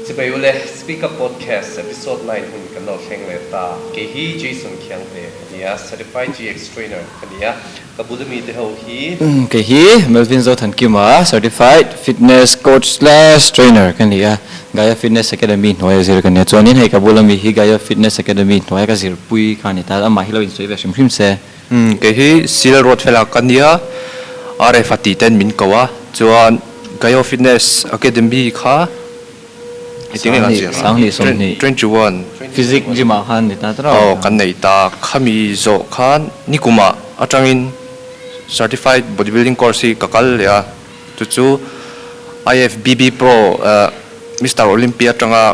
Chỉ bây giờ speak up podcast episode 9 hun kan lo kheng le ta ke hi Jason Kyang le nia certified GX trainer nia kabudami te ho hi ke hi Melvin Zo Than Kima certified fitness coach/trainer kan nia Gaia Fitness Academy noi zir kan nia chuanin hei kabulami hi Gaia Fitness Academy noi ka zir pui kan ta ama hi lo in soi ve shim se ke hi Sil Road phela kan nia RFAT ten min kawa chuan Gaia Fitness Academy kha sang ni som ni 21 physics gym a han ni ta tra kan nei ta khami zo khan nikuma atangin certified bodybuilding course kakal ya chu IFBB Pro Mr Olympia tanga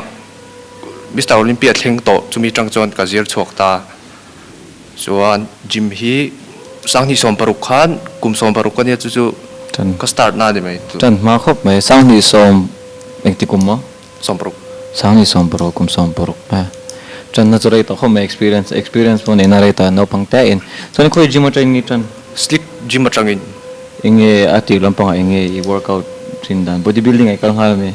Mr Olympia thleng to chumi tang chon kazir chok ta chuan gym hi sang ni som paruk khan kum som paruk kan ya chu ka start na de mai chan ma khop mai sang ni som ektikum mo somprok sang ni som pro kum som pro pa chan na churai to khom experience mo ne na reta no pangta in so ni khoi gym train ni chan sleep gym atangin inge ati lampang inge workout thin dan bodybuilding ai kal hal me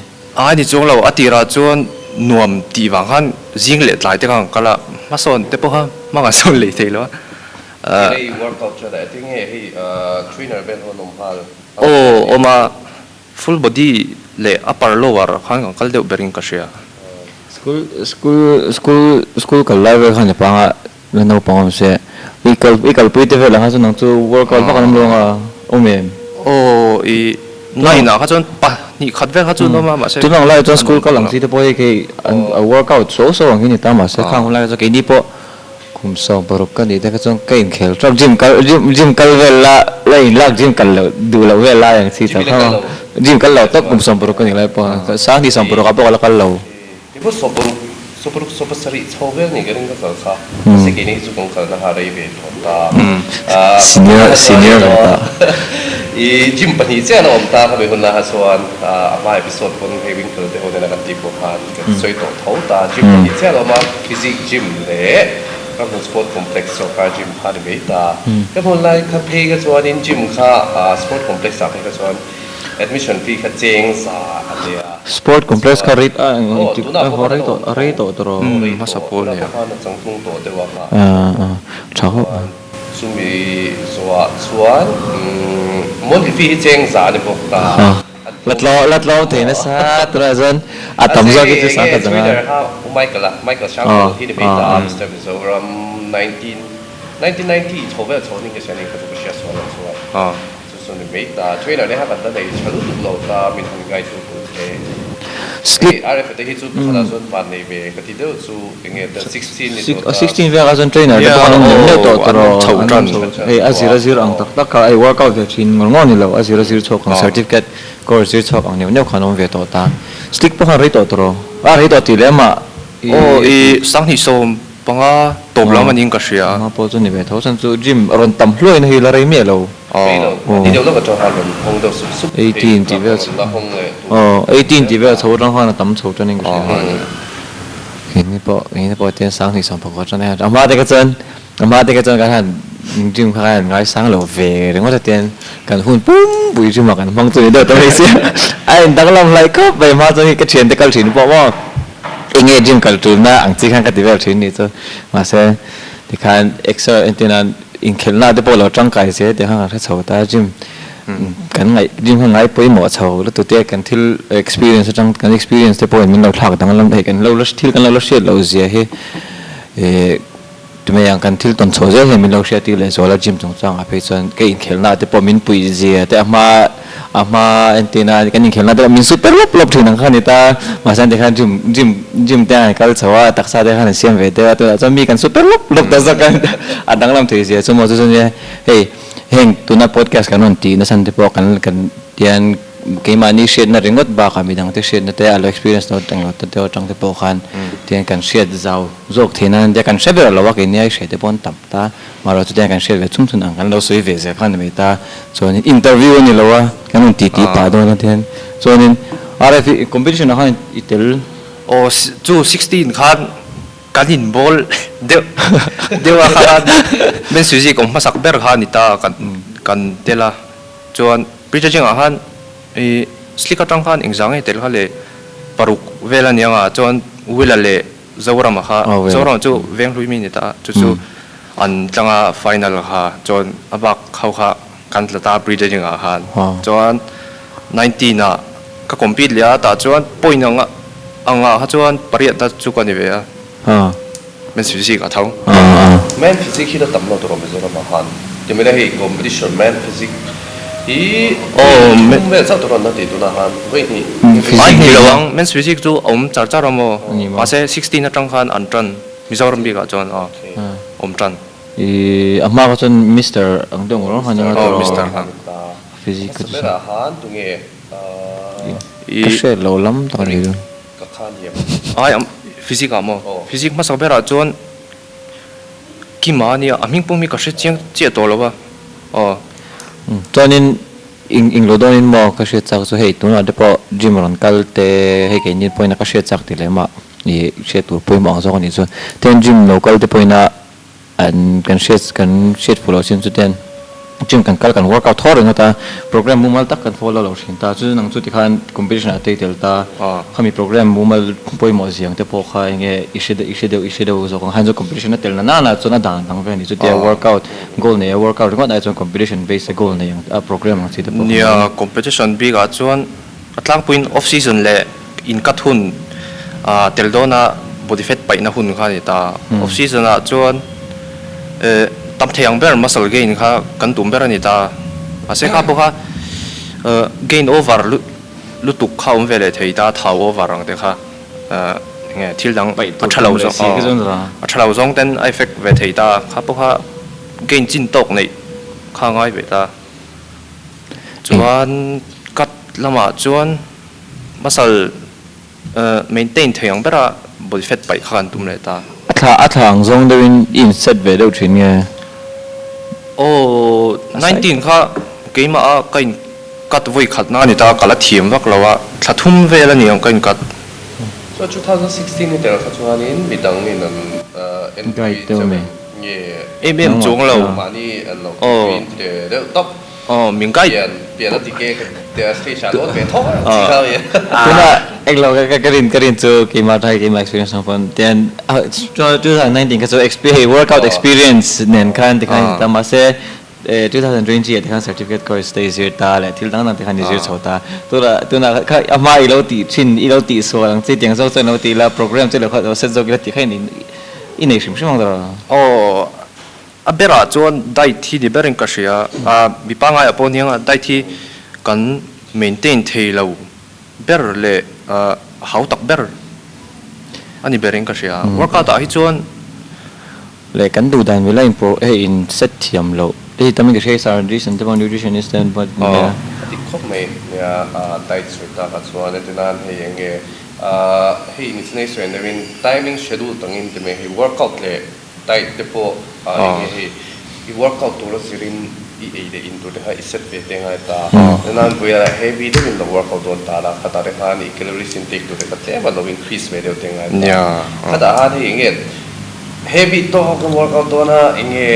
ni chong lo atira chuan nuam ti wang han jing le tlai te kang kala ma son te po ha ma ga son le thelo hey workout cha da I think hey trainer ben ho nom hal oma full body le upper lower khan kal deu bering ka sia school kal live khan pa la no pa se ikal pui te vela ha nang chu workout ba kan lo nga omem i nai na ha chon pa ni khat ve ha chu no ma se tu nang lai chon school kal lang si te poi ke workout so ang ni ta ma se khang lai cho ke ni po kum so barok kan ni te ka chon kain khel trong gym kal vela lai lak gym kal du lo vela yang si ta kha gym kal lo tak kum so barok kan ni lai pa sa ni sam barok ka pa kal lo ibu super sari chovel ni garing ka sa se ke ni chu kong kal na ha rai ve ta senior ta i gym pani che na om ta ka be hun na ha suan ama episode pon having to de hodena kan ti ko han soi to thau ta gym pani che na ma physics gym le ka sport complex so ka gym ha de be ta ka hon lai ka phe ka chuan in gym kha sport complex sa ka chuan admission fee ka cheng sa alia sport complex ka rate rate to ro ma sapol ya ha na chang tung to de wa ma chao sumi suan mon fee cheng sa de bok ta lat lo te na sa tra zon atam zo ki sa ka janga Michael Shang he de beta Mr. Mizoram 1990 chovel choning ke shani ka to shia so so ni beta trainer ne ha ban da dei chalu tu lo ta min hang gai tu te sleep RF te hi chu khala zon pan nei be ka ti deu chu enge 16 ni to 16 ve azon trainer de pa ne to tro hey azir ang tak ka ai workout ve chin ngol ni lo azir chok certificate course chok ang ne khanom ve to ta stick pa ha ri to tro ri to ti le ma i sang hi som panga tom la maning ka sia ma po chu ni ve tho san chu gym ron tam hloi na hi la rei me lo ni deu lo ka to ha ron hong do sup 18 ti ve 18 ti ve chho rang ha na tam chho chen ning ka ni po ten sang ni som pa ko chen ne ama de ka chen ka han gym kha ngai sang lo ve ring wa ten kan hun pum bui gym kan mang tu de to mai sia ai dang lam lai ko be ma chu ni ka chen de kal thin po mo inge gym kal tu na ang chi khan ka ti ve thin ni chu ma se ti khan extra antenna in khelna de polo tang kai se de hang ra chho ta gym kan ngai gym hang ngai poi mo chho lu tu te kan thil experience tang kan experience te point min lo thak dang lam thai kan lo thil kan lo shet lo zia he tume yang kan thil ton chho je he min lo shet ti le zola gym chung chang a pe chan ke in khelna te po min pui zia te ama antenna kan in khelna de min super lop thin ang khan ta ma san de khan gym ta kal chawa taksa de khan siam ve te to cha mi kan super lop ta sa kan adang lam thei zia chumo chu je hey heng tuna podcast kanon ti na san te po kan tian ke mani shed na ringot ba ka midang te shed na te alo experience no tang te tang te po khan tian kan shed zau zok thina de kan sheber lo wa ke ni ai shed te pon tam ta maro chu tian kan shed ve chum chun ang kan lo soi ve ze khan me ta chon interview ni lo wa kanon ti pa do na tian chonin RF competition han itel chu 16 khan kanin bol de wa khan men suji kom masak ber khan ita kan tela chuan preaching han slika tang khan exam e tel khale paruk vela ni anga chuan wila le zoram kha zoram chu veng hlui mi ni ta chu an tlanga final kha chuan abak khau kha kan tlata pre-judging a han chuan 19 na ka compete lia ta chuan point anga ha chuan pariat ta chu ka ni ve a men physics a thau men physics hi da tam lo to rom zo ma han ti me da hi competition men physics i men sa to ron na ti tu na han wei ni ai ni lawang men physics chu char char mo ase 16 na tang khan an tran mizoram bi ka chuan tran amma ka chon Mr. ang dong ro han Mr. han physics ka da han tu nge ka she lo lam ta ni ka khan ye ai physics mo physics ma sa bera chuan ki ma ni aming pumi ka she chiang che to lo ba chuanin ing lo donin mo ka she chak chu hei tuna depo gym ron kal te hei ke ni point ka she chak ti le ma ni she tur poi ma zo ni chu ten gym local te poina an kan she follow sin chu ten gym kan kal kan workout thor ngata program mumal tak kan follow lo shin ta chu nang chu ti khan competition ate tel ta khami program mumal poi mo siang te po kha nge ishide zo kan hanjo competition tel na chuna dan dang ve ni chu te workout goal ne workout ngot ai chon competition based goal ne yang program ang chi te po nia competition bi ga chuan atlang point off season le in kat hun tel dona body fat pai na hun kha ni ta off season a chuan tam theyang ber muscle gain kha kan tum ber ani ta ase kha bo kha gain over lu tuk kha vele thei ta thau over ang te kha nge thil dang athalo zo athalo zong ten effect ve thei ta kha bo kha gain chin tok nei kha ngai ve ta chuan kat lama chuan muscle maintain theyang bera body fat pai kha kan tum le ta athang zong dewin in set ve do thin nge 19 kha keima a kain kat voi khat na ni ta kala thiam wak lawa thlathum vela ni ang kain kat so 2016 ni tel kha chuan in midang ni nan guide te me em chung lo mani an lo in de top mingai pian ti ke te station lo ve tho ti kha ye kuna ek lo ka rin chu ki ma thai ki ma experience ng pon then 2019 ka so workout experience nen khan ti khan ta ma se 2020 ti khan certificate course stay here ta le thil dang ti khan ni zir chota tu na kha ama I lo ti chin I lo ti so lang chi tiang so chen lo ti la program che lo kha set zo ki ti khan in in shim shim da a bera chuan dai thi di berin ka sia mi panga ya pon yang dai thi kan maintain thei lo ber le how tak ber ani berin ka sia workout a hi chuan le kan du dan vela in pro in set thiam lo te tamin ka share sar nutrition te nutritionist and but ti khop me ya dai chuta ka chuan ne tinan he enge he in snake strain the timing schedule tangin te me he workout le dai te po he workout to lo sirin de into the high set ve tenga ta nan buya heavy de in the workout don ta la khata re khan calories intake to the te ba lo increase ve de tenga ya khada ha de nge heavy to ko workout dona nge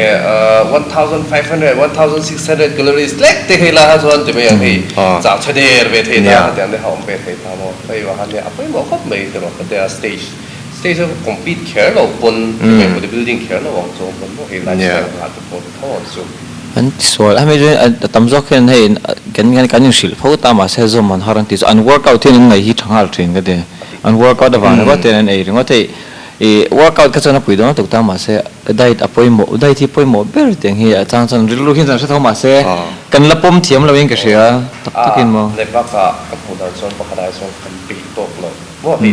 1500 1600 calories lek te hela ha zon te me he cha chade ve the ta te ande hom ve the ta mo sai wa han le apai mo khot me te mo te stage compete care lo pon the building care lo wang so pon mo he la ha to pon thon so an sol ame je tamzo khen hei kan shil pho ta ma se zo man harang ti an workout tin ngai hi thangal train ga de an workout da ba ten ei ringo te workout ka chana pui don to ta ma se diet apoi mo diet hi poi mo ber teng hi chang chang rilu hin sa thoma se kan la pom thiam lo in ka sia tak takin mo le pa ka phu da son pa ka son kan pi to lo mo hi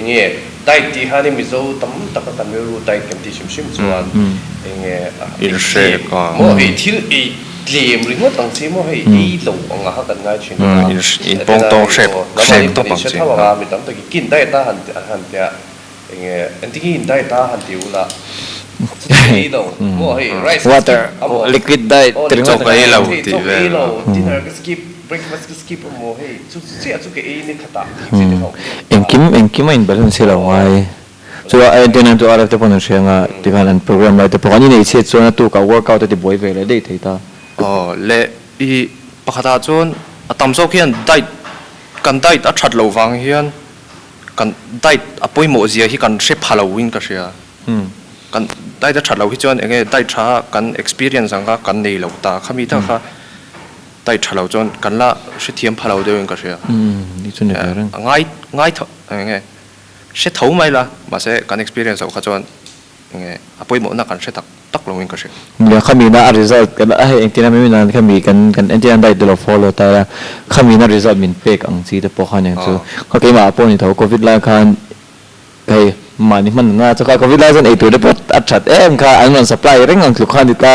nge diet ti hani mi zo tam tak kan me ru diet kan ti shim chuan nge il she ka mo hi thil tlem ringo tang chi mo hi lo anga ha kan ngai chin in pong tong shape to pang chi mi tam to ki kin diet ta han tia nge anti diet ta han ti ula rice water liquid diet tringo ka ilo ti ve dinner skip breakfast skip mo hey chu ke ni khata enkim in balance lo ngai so I didn't to out of the pon shenga divan program like the pon ni che chona tu ka workout the boy ve le dei theita le I pakhata chon atam so khian diet kan diet a that lo wang hian kan dai apoi mo zia hi kan she Halloween ka sia kan dai da that lo hi chuan enge dai tha kan experience anga kan nei lo ta khami ta kha dai tha lo chuan kan la she thiam phalo deuin ka sia ni chu ne rang ngai tho enge she thau mai la ma se kan experience au kha chuan enge apoi mo na kan she tak lo in ka sia ya kami na result kan a he tina mi na kami kan entian dai de lo follow ta kami na result min pek ang chi de po khan yang chu ka ke ma po ni tho covid la khan kai mani man na cha ka covid la zan ei tu de pot athat em kha an supply reng ang lu khan ta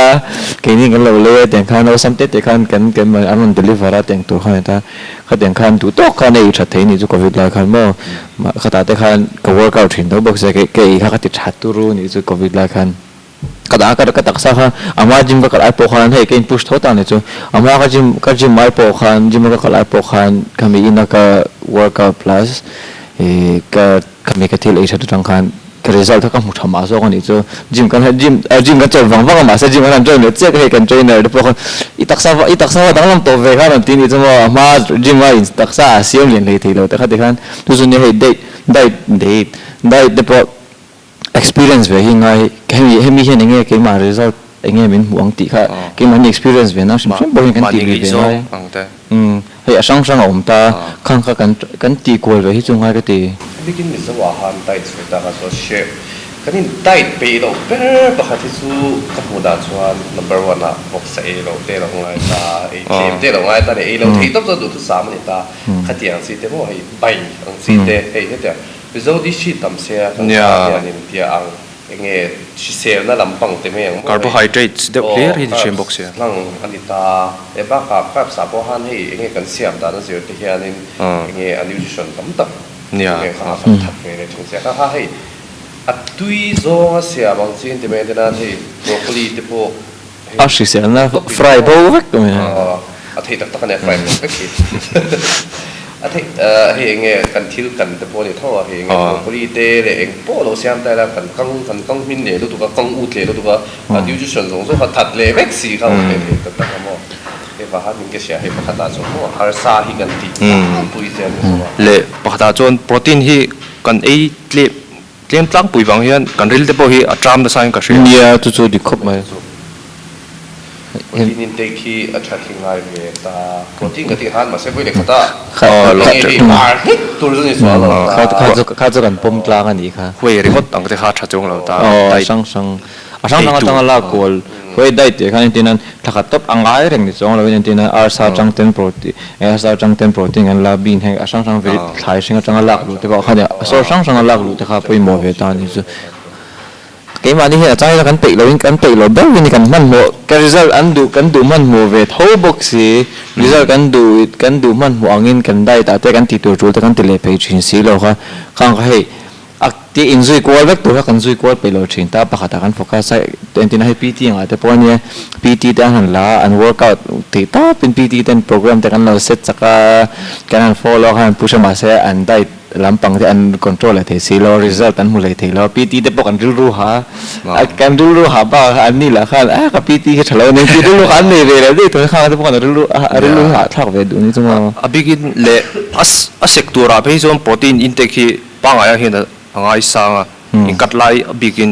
ke ni kan lo le ten khan no samte te khan kan ma an deliver a teng tu khan ta kha ten khan tu to khan ei that thei ni chu covid la khan mo kha ta te khan ka workout thin do box ke kha ti that tu ru ni chu covid la khan kada ka taksa kha ama gym ka kalai po khan he kein push thota ne chu ama ka gym mai po khan gym ka kalai po khan kami ina ka workout plus ka kami ka thil ei thatu tang khan ka result ka mu thama so ni chu gym kan gym ka chol wang ma sa gym kan join le check he kan trainer de po khan i taksa dang lam to ve khan ti ni chu ma gym wa in taksa siam len le thilo ta kha de khan tu chu ne he date de po experience về hiện nay cái mi hiện nghe cái mà result nghe mình muốn tí khác cái mà experience về nó xem bao nhiêu cái tỷ về nó hay sang sang ông ta khang khang cái tỷ quay về chung hai cái tỷ begin with the wahan dai chu ta ka so share kanin dai pe lo per ba kha chu ka mu da chuan number 1 a box a lo te lo ngai ta e team te lo ngai ta ne e lo thei top tu tu sam ni ta khatiang si te mo hai bai ang si te ei he result di shi tam se ya ni tia ang enge shi se na lampang te me ang carbohydrates de clear hi shem box ya lang anita e ba ka ka sa bo han hei enge kan siam da na zero te hianin enge nutrition tam tak ya ha fa thak me ne chung se ka hei atui zo a sia bang chin te me de na hei broccoli te po à shi se na fry bo vak ko me a thei tak tak ne fry bo ke I think nghe cần thiếu cần tập body thôi nghe body tê để anh bộ lo xem tay là cần căng min để lúc tụi căng út để lúc tụi nutrition giống số thật lệ vết gì không để tập tập mà để vào hát mình cái gì hay bắt đầu cho har sa hi cần tí bùi gen lệ bắt đầu cho protein hi cần ấy lệ lem tlang bùi vàng hiền cần ril tập hi atram da sign cái gì nia tu di khop mai protein intake hi attracting ngai ve ta protein ka ti han ma se boi le khata lo tur zani swalo kha kan pom tlang ani kha hui remote ang te kha tha chung lo ta sang tang la kol hoi dai te khan tinan thakha top angai reng ni chong lo wen tinan arsa chang ten protein an la bin he sang ve thai singa chang la lu te ba kha ya so sang la lu te kha poi mo ve ta ni chu cái mà đi hiện tại là kan tị lo đâu ni kan man mo cái result kan du man mo về thâu box si result kan du man mo angin kan dai ta te kan ti tu tu te kan ti le pe chin si lo kha khang kha hei ak ti enjoy ko vek tu kan enjoy ko pe lo chin ta pa khata kan focus sai ten hai pt nga te pon ye pt te han la an workout ti ta pin pt ten program te kan lo set chaka kan follow kan push ma se an dai lampang te an control la the si lo result an mu le the lo pt te pok an ru ha kan ru ha ba an ni la khan ka pt ke thalo ne pt ru han ne ve le de to kha te pok an ru ha thak ve du ni chuma a begin le a sector pe zon protein intake hi panga ya hin angai sanga in kat lai a begin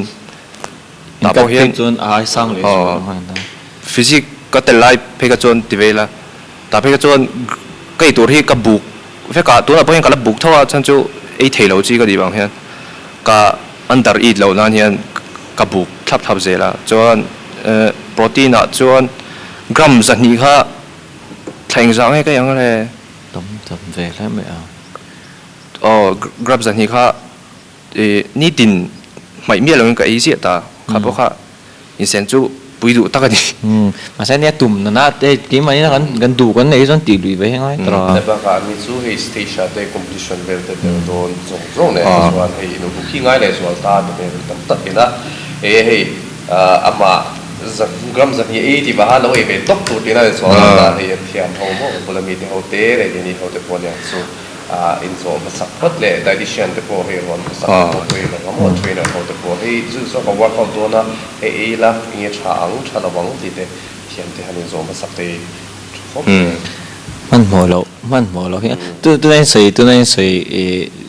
ta po hian chon ai sang le physics ka te lai pe ka chon ti ve la ta pe ka chon kai tur hi ka buk ve ka tu na po hian ka la buk thawa chan chu ei thei lo chi ka di bang hian ka under eat lo nan hian ka buk thap zela chon protein a chon gram zani kha thleng zang he ka yang le tom ve la me gram zani kha ni tin mai mi lo ka ei sia ta kha po kha in sen chu pui du ta ka ni mà sai ne tum na te ki mai na kan du kan nei zon ti lui ve ngai tra ne ba ka mi chu he stage te competition vel te don zong ne so he no ki ngai le so ta te tam ta ina he ama gram zan ye ti ba ha lo e ve tok tu ti na so ta he thiam ho mo bula mi te ho te le ni ho te pon ya so in so ma sak pat le dietitian te po he ron sak po pe na mo trainer ho te po he zu so ka workout do na e la nge cha la wang ti te thiam te han zo ma sak te มันหมอเราเฮียตัวนั้นใส่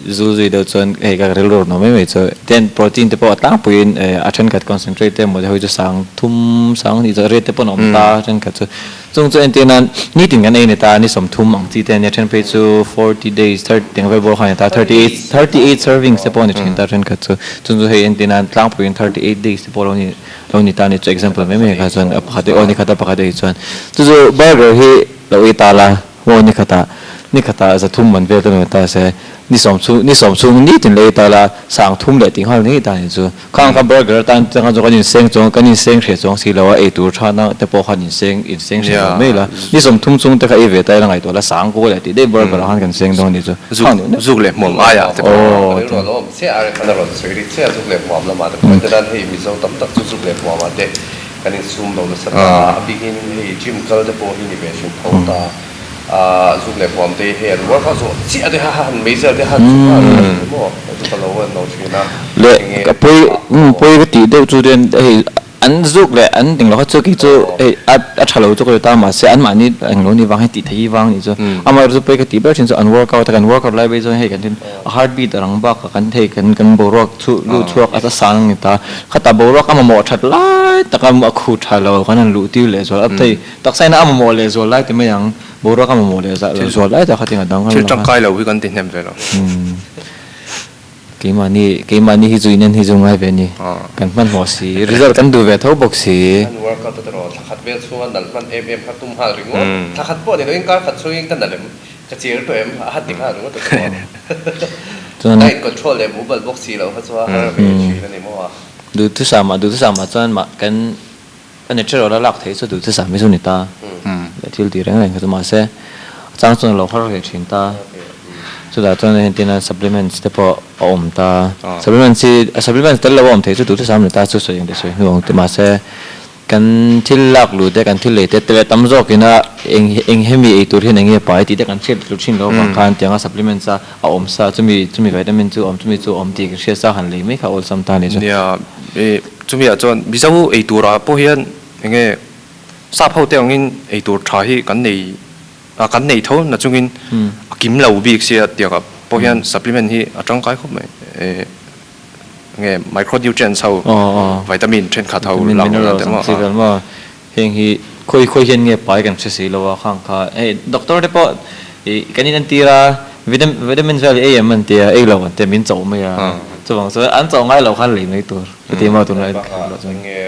zuzu do chon e ga relor no me cho ten protein te po ta puin achen kat concentrate te mo ho jo sang ni zo re te po nom ta chen kat chung chu entinan ni ting kan ne ta ni som thum ang chi te ne chen pe chu 40 days 30 ting ve bo khan ta 38 servings te po ni chen ta chen kat chung chu he entinan tlang puin 38 days te po lo ni ta ni cho example me ka chon apakate oni khata pakate chon chu burger he lo e ta la wo ni khata za thum man ve te ta se ni som chu ni tin le ta la sang thum le ting hal ni ta ni chu khang ka burger tan chang jo kan seng chong kan seng she chong si lo e tur tha na te po khan seng she me la ni som thum chung te kha e ve ta la ngai to la sang ko le ti de burger han kan seng dong ni chu zuk le mom aya teโอ้ตัวเราเสียอะไรขนาดเราสวยดิเสียจุกเล็บหอมละมาแต่คนจะได้ให้มีโซ่ตั้มตักจุกเล็บหอมมาเด็กกันนี่ซูมเราเลยสักบิกินให้จิมเกิลจะโปรฮินิเวชั่นเขาตาจุกเล็บหอมเตะเห็นว่าเขาสวยเสียได้หันไม่เสียได้หันจุกอะไรมั่วจุกเราว่าเราช่วยนะเลยกับปุยก็ตีเดียวจุดเด่นอันจุกเลยอันถึงเราเขาจุกอีจุอัดฉลาดจุกเลยตามมาเสียอันมานี่อันนู้นนี่วางให้ตีที่วางนี่จุอามาจุกไปก็ตีแบบเช่นจุอัน workout แต่กัน workout ไล่ไปจุให้กันที่ heartbeat รังบักกันให้กันโบรอกชุลูชุกอัตสังนี่ตาขัดโบรอกอามาหมดชัดไล่แต่กันมาคูดฉลาดกันนั่นรู้ที่เลยจุอับที่ตักใส่น้าอามาหมดเลยจุไล่แต่ไม่ยังโบรอกอามาหมดเลยจุไล่แต่ขัดยังดังกัน ชื่อจังไกเราวิกันติดเต็มเลยเนาะกี่มันนี่ฮิจุยนั่นฮิจุงไงเป็นนี่กันมันหัวสีresultกันดูเวทเขาบอกสี อันว่าก็ตลอดถ้าขัดเวทช่วงนั้นมันขัดตุ้มหาหรือว่าถ้าขัดปวดเนี่ยก็ขัดช่วงกันนั่นแหละกระเจียร์ตัวหัดติ่งหาหรือว่าตัวได้กดโทรเลยมูเบิลบ็อกซี่เราเขาว่าให้เราไปช่วยกันในมั่วดูที่สามจนมากันอันนี้เชื่อเราหลักเทสุดดูที่สามไม่สุนิตาแต่ที่ดีแรงก็จะมาเสียจังส่วนเราเขาเห็นชินตาสุดท้ายตอนนี้เห็นที่นั่น supplements แต่พออมตา supplements แต่ละวันเทสุดดูที่สามนิตาสุดสวยอย่างเดียวสวยห่วงแต่มาเสียกันที่หลักหรือแต่กันที่เละแต่ตั้มจอกินะเองให้มีไอตัวที่นั่งเงียบไปที่แต่กันเชื่อลุชินเราบางครั้งที่งั้น supplements อมซะจะมีวิตามินจูอมตีกันเชื่อซะหันเลยไม่เขาอมซ้ำตาเนี่ยเนี่ยจะมีอาจารย์มิจฉาไอตัวเราพวกเฮียนยังไงทราบเขาแต่ยังไงไอตัวชายกันในเท่านั้นจุงกินกิมเหลาบีกเสียเดียวกับพวกเฮียน supplement ที่จังไกเขาไม่ไงไมโครนิวเทรียนเขาวิตามินเช่นขาเท่าหลังแต่ว่าเฮงฮีค่อยเห็นเงี้ยไปกันเสียแล้วว่าข้างข้าด็อกเตอร์ได้ปะกันนี่นั่นตีระวิตามินอะไรมันตีระเราแต่มินโจไม่ละจะบอกว่าอันโจง่ายเราขั้นหลีไม่ตัวตีมาตัวไหนเราจะเงี้ย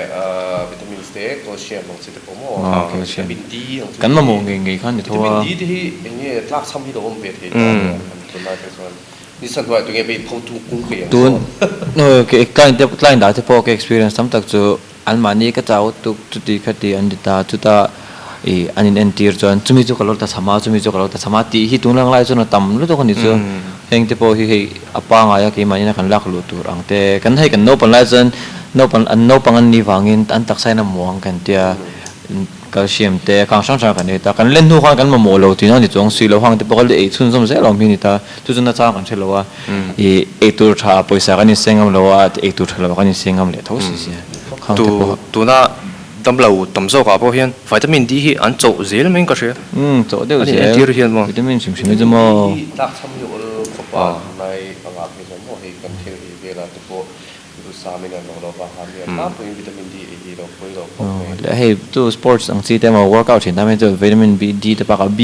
วิตามินสเต็กโคเชียมของสิทธิ์ผมว่าวิตามินดีกันมามองเงี้ยขั้นนี่ทั่ววิตามินดีที่เงี้ยลากซ้ำที่เราอมเปียดตัวนั้นเป็นส่วนนี่สันว่าตัวเงี้ยไปพูดกุ้งเปียตัวใกล้ด่าที่พอแก experience ซ้ำตักจูอันมานี่ก็จะเอาตุติคดีอันดิตาจุดอันนี้เอ็นทีร์จวนจุมิจุกลอตสมาตีฮิตุนลังไล่จนตั้มรู้ตัวคนนี้จูเฮงที่พอฮีอัปปังอายะกี่มันนี่กันลักลุตัวอังเตกันให้กันโนปันไล่จนโนปังอันนี้วางินอันตักใส่น้ำม่วงกันเตียแคลเซียมเตะข้างช่างกันนี่ตากันเล่นทุกข้างกันมาโมโลที่นั่นที่จงสีเราข้างที่พวกเราเอชุนสมเสเรามีนี่ตาทุกคนน่าจะกันเชื่อเราว่าเอตัวชาปุยสากันนี่เสียงเราว่าเอตัวชาเรากันนี่เสียงเราเลยทั้งสิ้นเสียตัวน่ะตั้มเราตั้มโซ่กับพวกเฮียนวิตามินดีที่อันโจเซลมันก็เชื่อโจเดียวเสียวิตามินชิมไม่จะมั่วตักซ้ำอยู่ขบในบางอาทิตย์มั่วให้กันเที่ยวเวลาที่พวกดูสามีกันเราบางครั้งเนี่ยน้ำเป็นวิตามินดีเราคุยเราแล้วให้ตัวสปอร์ตสังสีแต่มา workout เห็นทำให้ตัววิตามินดีแต่ปาก B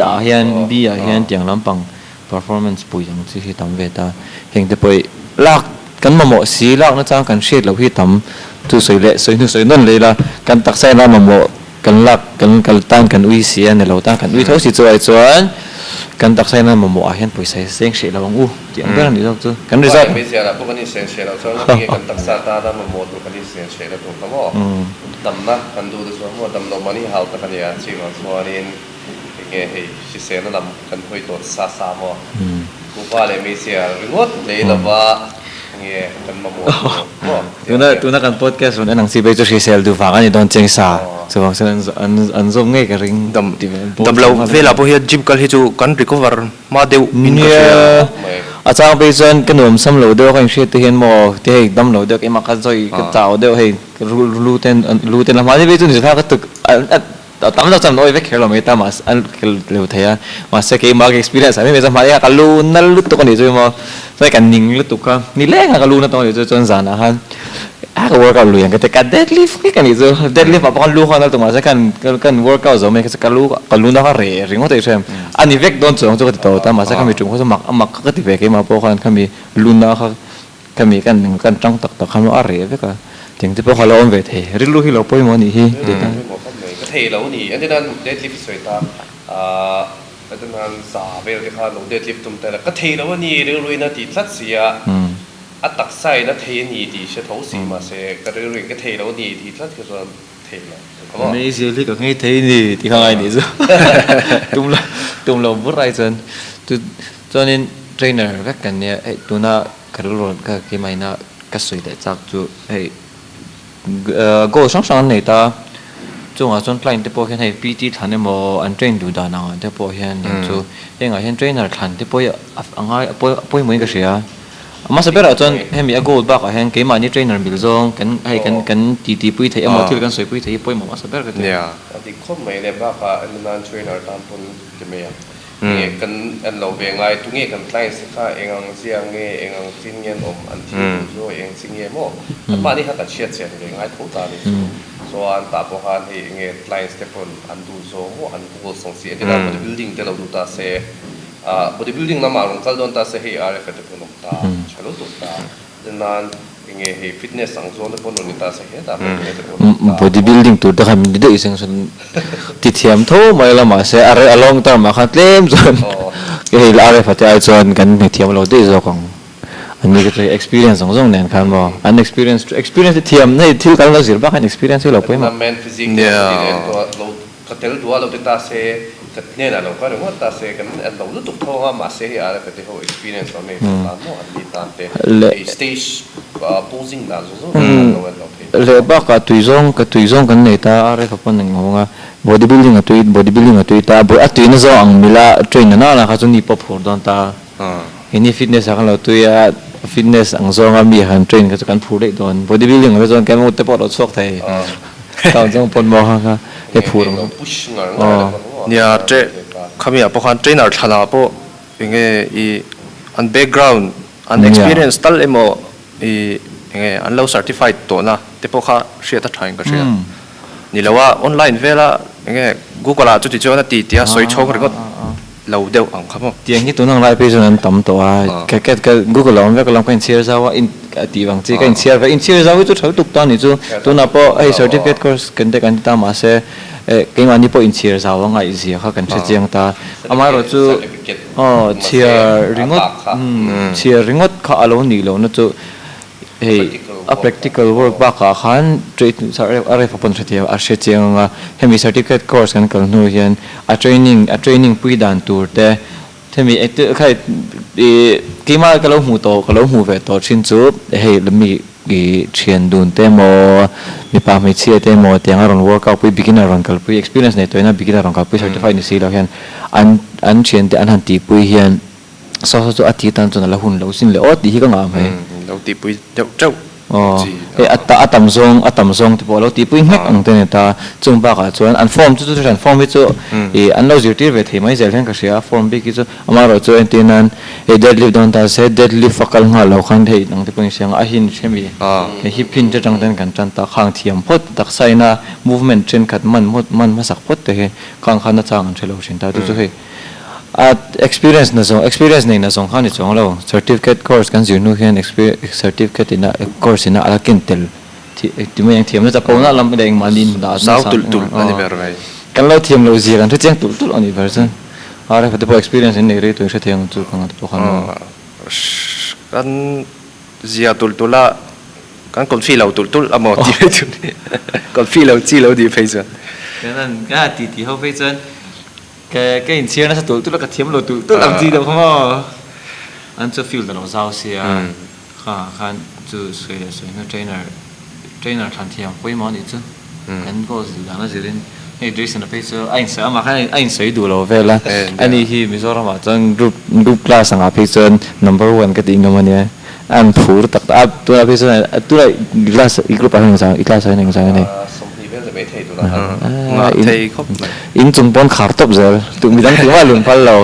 อาเฮียนเตียงลำปัง performance ปุยสังสีที่ทำเวทาเห็นแต่ไปลากกันมาหมดสีลากนั่นจ้างกันเช็ดเราที่ทำตัวสวยเละสวยนั่นเลยละกันตักใส่น้ำมาหมดกันลากกันตั้งกันอุ้ยเสียเนี่ยเราตั้งกันอุ้ยเท่าสิส่วนกันตักใส่น้ำมาหมดอาเฮียนปุยใส่เสียงเสียเราอู้เตียงก็นั่นดีจ้ะกันดีจ้ะไม่เสียละพวกนี้เสียเราส่วนเราที่กันตักใส่ตาน้ำมาหมดพวกนี้เสียเราถูกต้องดำนะกันดูด้วยส่วนว่าดำเรามันนี่หาวตะกันเนี่ยสิ่งของส่วนนี้เงี้ยให้เสียนั่นลำกันคุยตัวซาว่ากูว่าเลยไม่เสียหรืองดเลยเราว่าเงี้ยกันมาหมดตัวนั้นกัน podcast วันนั้นหนังสือไปจุดเซลดูฟังอันนี้โดนเจงซาส่วนฉะนั้นอันส่งง่ายกับริงดำเราเวลาพอเฮียจิมกันให้จูกัน recover มาเดียวเนี่ยอาจารย์ไปจนกันหนุ่มสำรวจเดียวกันเชื่อที่เห็นหมอที่ให้ดำเราเดียวกันมาคัดใจก็เจ้าเดียวให้รู้เต้นละมาที่ไปจนสุดท้ายก็ตึก tắm ra chăm nói với kiểu mấy ta mà anh kiểu thấy à mà sẽ cái market experience ấy bây giờ mà cái kalu nó lúc tụi con đi rồi mà phải cần nhìn lúc tụi con nhìn lẽ cái kalu nó tụi đi rồi chọn dàn han cái workout luyện cái deadlift cái này rồi deadlift mà con lu con nó tụi mà sẽ cần workout rồi mấy cái kalu nó rẻ riêng có thể xem anh đi vek don chọn cho cái tàu ta mà sẽ kami chung có mặc cái thì về cái mà bao con kami lu nó kami kan trong tập không nó rẻ với cả tiếng thì bao con lo về thì rất lu hi lo poi mà đi hi cái thể lâu nhỉ anh nên deadlift sợi ta anh nên giả về cái khả năng deadlift tụm tay là cái thể lâu nhỉ rồi rồi nó thì rất xí à tắc sai nó thể nhỉ thì sẽ thấu xí mà sẽ cái rồi cái thể lâu nhỉ thì rất cái rồi thể là mấy gì lý cái thế nhỉ thì không ai nhỉ chứ tụm lâu bút ra chân cho nên trainer các cái này tụi nó cái rồi cái máy nó cái sợi để chắc chú go song này ta chúng ta chọn client thì hiện hay PT thằng em mà anh train đủ đà nào thì hiện chú hiện ngày hiện trainer thằng thì anh ấy mấy cái gì à mà sẽ biết là chọn hiệnมี goal back hiện cái mà như trainer biểu dương cái TT bui thấy em mà thiếu cái sợi bui thấy mà sẽ biết cái gì thì không mấy này bác anh nên trainer tam pun cái mấy nghe cần anh lâu về ngay tụi nghe cần client sẽ khai anh riêng nghe anh kinh nghiệm anh thì rồi anh sinh nghiệm mà anh mà đi học cái chuyện chuyện về ngay thấu ta đi so anh ta bảo hắn thì nghe client sẽ phân anh du số anh cũng sống xí thì là bodybuilding thìเราดูta sẽ bodybuilding nằm ở trong đó ta sẽ hay RF thì phân ta chả lúc ta nên nghe hay fitness sang zone thì phân người ta sẽ hết ta bodybuilding tu dah kami tidak iseng sun titiam tu malah masih are along term makan lem zon cái là RF thì ai zon kan titiam lo deh zon anh nghĩ cái experience giống giống này kan mà anh experience thì thiam này thiếu cái nào gì bác anh experience là quên mà men physics lo cái tel dua lo ta sẽ cái này là lo cái đó ta sẽ cái anh lo lúc thôi mà sẽ ở cái ho experience mà mình làm nó anh đi tan thế stage posing là giống le bác cái tùy giống cái này ta RF phân này ngon bodybuilding là tùy ta bởi tùy nó do anh mila train nó là cái chỗ ni pop hồn ta ini fitness akan lo tùy fitness ang zong ami han train ka kan phur dei don bodybuilding ka zon kan mo te pot sok thai tao zong pon mo ha ke phur nia tre kami apo khan trainer thala po inge I an background an experience tal emo I inge an lo certified to na te po kha shia ta thain ka shia ni lawa online vela inge google a chu ti chona ti tia soi chong ringot lâu đều ang khamo tiếng như tụi nó lại bây giờ anh tầm tổ cái Google làm việc làm cái share ra in tí bằng chỉ cái share và in share ra với chút thôi tục tao này chứ tụi nó po certificate course cần để cần ta mà sẽ cái mà như po in share ra vào ngày gì khác cần sẽ riêng ta ama rồi chứ share ringot khá alo nỉ lo nó chứ a practical work ba ka khan trade are phapon thia a she cheng hemi certificate course kan kal nu hian a training pui dan tur te themi et khai kima kalo mu ve to chin chu hei lami gi thian dun te mo mi pa mi chia te mo tiang ron workout pui beginner ron kal pui experience nei toina beginner ron kal pui certified ni sila hian an thian te an han ti pui hian so ati tan chuna la hun lo sin le ot hi ka ngam he lo ti pui chau atam zong thì bộ lâu tí pui ngách ang tên ta chung ba cả chuan an form chu form với chu an lâu zir tir về thì mấy giờ lên cái gì form bị cái chu ama rồi chu anh an deadlift don ta se deadlift fakal nga lo khan thei nang te pung siang a hin chemi cái hip hin cha chang ten kan chan ta khang thiam phot tak sai na movement chen khat man ma sak phot te he khang khan na chang thelo shin ta tu chu he experience này na song khan ni chong lo certificate course kan zir nu hian certificate in a course in a alakintel ti mai yang thiam na chapo na lam deng malin da sao tul ani ver vai kan lo thiam lo zir an chang tul ani version are for the experience in nei re tu se thiang chu kan to khan kan zia tula kan kon fi lo tul amo ti tu kon fi lo chi lo di phei chuan kan ga ti ho phei chuan cái in chia nó sẽ tụt là cái thiếm rồi tụt làm gì đâu không à anh chưa feel được nó sao xia khan chú suy nó trainer thằng thiếm quay món gì chứ anh có gì đó nó gì đến hey Jason bây giờ anh sợ mà anh sợ đủ rồi về là anh đi hi bây giờ mà trong group class sang bây giờ number 1 cái tiếng nó mà nhé anh phụ tất cả tôi bây giờ tôi lại class group anh sang class anh sang này ไม่เท่ตัวนั้น งาเทครบ in chung pon khar top zer tu mi dang thwa lun pal lo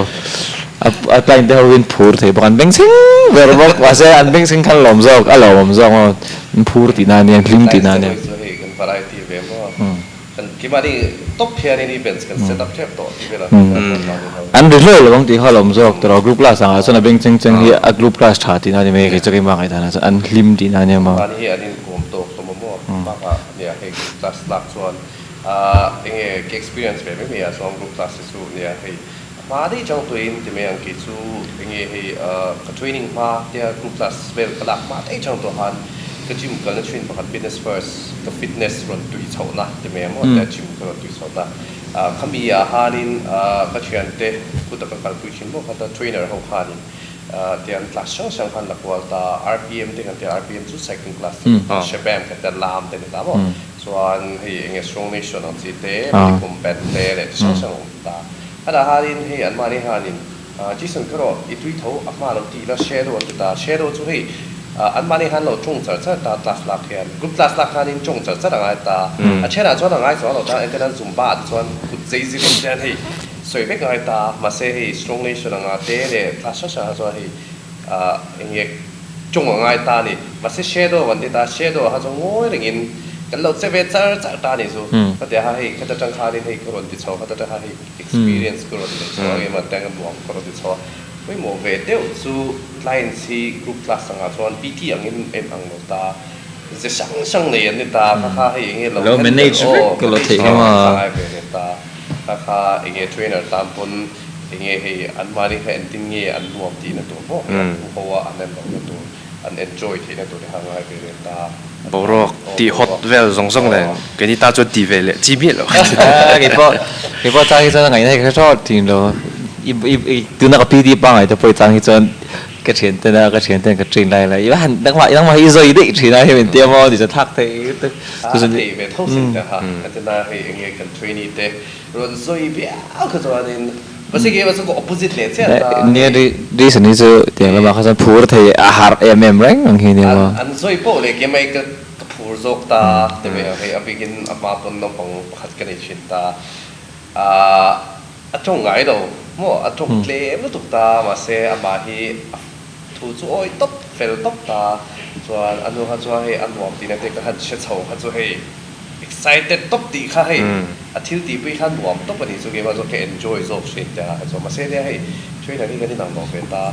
apply the win phur thei ban beng sing ver bok wa se an beng sing khan lom jok a lom jok phur ti na ne hlim ti na ne กัน variety เวมกันคิดว่านี่ top tier นี่เป็นกัน set up เทียบต่อที่เวลา an ri lo bang ti kha lom jok tro group class anga so na beng cheng cheng hi a group class tha ti na ne me ke chaki ma kai dana an hlim ti na ne ma อันนี้อันนี้ผมโตตัวมั่วมากเนี่ยให้ class หลักส่วนเองexperience แบบไม่มีส่วน group class สูเนี่ยให้มาได้จังตัวเองที่ไม่ยังกิจสูเองให้training มาที่ group class เวลกลับมาได้จังตัวหันก็จิมกันเทรนประกัน business first ก็ fitness รวมตุยเท่านะที่ไม่หมดแต่จิมก็ตุยเท่านะคำมีอาหารนี่ก็เชื่อเต้กูตะกันตุยชิมพวกเขา trainer เขาหานี่เดี๋ยวคลาสช่างพันหลักว่าตา RPM ที่กันที่ RPM สุด second class เชฟแบมกันแต่ลามแต่เนี่ยตาบอกส่วนให้เอง strong nation อันที่เต้ไม่คุ้มเป็นเต้เลยช่างตาถ้าอาหารนี่ให้อันมานี่หานี่จีสันก็รออีตุยเท่าอักมาเราตีแล้ว shadow อันที่ตา shadow ช่วยอันมานี่ฮันเราจงจัดจัดตาคลาสหลักเฮียนกลุ่มคลาสหลักฮันนี่จงจัดจัดอะไรตาเช่นอะไรส่วนอะไรส่วนเราจะเอ็นกันซุ่มบ้านส่วนกุศลสิ่งที่ให้สวยเป็นอะไรตามาเสียให้ strong nation อะไรเต้เลยคลาสช่างส่วนให้เองจงอะไรตานี่มาเสีย shadow วันที่ตา shadow ฮันจะง่อยอย่างงี้กันเราจะเวทจัดตานี่สู้ก็เดี๋ยวให้เขาจะจังคานี่ให้กรณีที่ชอบเขาจะให้ experience กรณีที่ชอบยังมาแต่งกันหวงกรณีที่ชอบไม่หมดเวทเดียวสู้ไลน์ที่กลุ่มคลาสต่างๆส่วน PT อย่างนี้เอ็มอังโนตาจะช่างเลยอันนี้ตาค่าให้อย่างนี้เรา manage ก็เราเทมา ตาค่าอย่างนี้เทรนเนอร์ตามคนอย่างนี้ให้อันมานี่ให้อันติ้งเงี้ยอันรวมทีนั่นตัวเพราะว่าอันนั้นเราตัวอัน enjoy ที่นั่นตัวที่ห่างไกลไปตาบรอกตีฮอตเวลส่งเลยแกนี่ตาจดตีเวลจีบีแล้วกี่พอจ้างที่จะไงให้เขาชอบทีเราอีตัวนักพีดีปังไอ้จะไปจ้างที่จะกระเทียนแต่ละกระเทียนแต่กระเทียนได้เลยว่าดังว่าอีโซอีดิทีนะให้เป็นเตี้ยมอที่จะทักเตะตัวส่วนที่เป็นเท่าสิ่งนะคะก็จะน่าให้เงี้ยกันเทรนนิ่งเตะรวนโซอีเบียก็จะว่านี่ไม่ใช่เกี่ยวกับก็ opposite เลยใช่ไหมเนี่ยดีสุดนี่จะเดี๋ยวเรามาเขาจะพูดที่อาหารแรงบางทีเนี่ยว่าอันโซอีโป้เลยเกี่ยวกับพูดจบตาแต่ไม่ให้อภิกินอามาตุนน้องปองขัดกันในชินตาจงไงเรามั่วจงเคลมแล้วตุกตามาเสียอามาฮีถูจูโอ้ยตบเฟลตบตาส่วนอันนู้นเขาจะให้อันวอมตีนั่นเด็กก็หันเชื่อเขาเขาจะให้ excited ตบตีเขาให้อาทิตย์ตีไปหันวอมตบวันนี้สุกี้ว่าจะแค่ enjoy จบสิ่งเดียวส่วนมาเสียเนี่ยให้ช่วยทางนี้กันที่นั่งมองเป็นตา